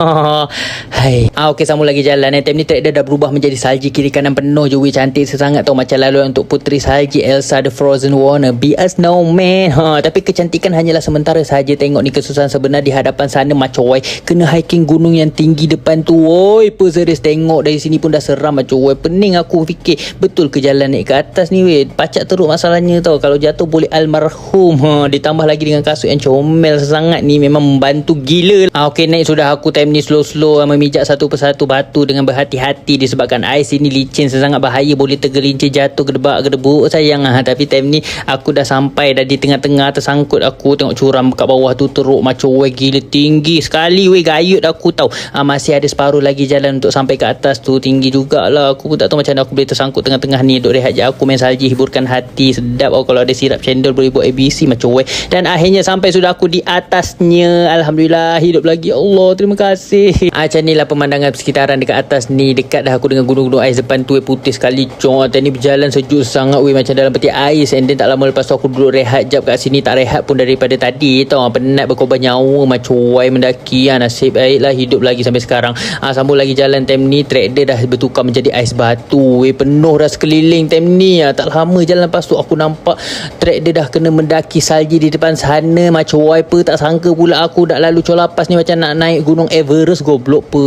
Hai. Okey, sambung lagi jalan. Time ni track dia dah berubah menjadi salji kiri kanan penuh je. Weh, cantik sesangat tau. Macam lalu untuk puteri salji Elsa the Frozen Wanna Be a Snowman. Tapi kecantikan hanyalah sementara saja. Tengok ni kesusahan sebenar di hadapan sana macam woi. Kena hiking gunung yang tinggi depan tu. Woi, serius tengok dari sini pun dah seram macam woi. Pening aku fikir. Betul ke jalan naik ke atas ni weh? Pacak teruk masalahnya tau. Kalau jatuh boleh almarhum. Ditambah lagi dengan kasut yang comel sesangat ni. Memang membantu gila. Okey, naik sudah aku time ni slow-slow memijak satu persatu batu dengan berhati-hati disebabkan ais ini licin sesangat bahaya, boleh tergelincir jatuh gedebak gedebuk sayang. Tapi time ni aku dah sampai dah di tengah-tengah, tersangkut aku tengok curam kat bawah tu teruk macam weh, gila tinggi sekali weh, gayut aku tahu. Masih ada separuh lagi jalan untuk sampai ke atas tu, tinggi jugalah. Aku pun tak tahu macam mana aku boleh tersangkut tengah-tengah ni. Duk rehat je aku main salji, hiburkan hati. Sedap kalau ada sirap cendol boleh buat ABC macam weh. Dan akhirnya sampai sudah aku di atasnya. Alhamdulillah, hidup lagi. Allah, terima kasih. Macam ni lah pemandangan sekitaran dekat atas ni. Dekat dah aku dengan gunung-gunung ais depan tu putih sekali. Cong, tadi berjalan sejuk sangat weh, macam dalam peti ais. And then tak lama lepas tu aku duduk rehat jap kat sini. Tak rehat pun daripada tadi tau. Penat berkorban nyawa macam weh mendaki. Nasib baiklah hidup lagi sampai sekarang. Sambung lagi jalan time ni. Track dia dah bertukar menjadi ais batu weh, penuh dah sekeliling time ni. Tak lama jalan lepas tu aku nampak track dia dah kena mendaki salji di depan sana. Macam wiper, tak sangka pula aku dah lalu colapas ni macam nak naik gunung Everest goblok pe.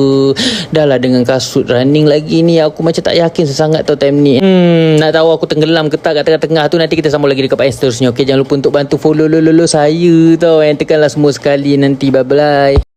Dah lah dengan kasut running lagi ni, aku macam tak yakin sesangat tau time ni. Nak tahu aku tenggelam ke tak kat tengah-tengah tu? Nanti kita sambung lagi dekat part yang seterusnya. Okey, jangan lupa untuk bantu follow saya tau. And tekanlah semua sekali nanti. Bye bye.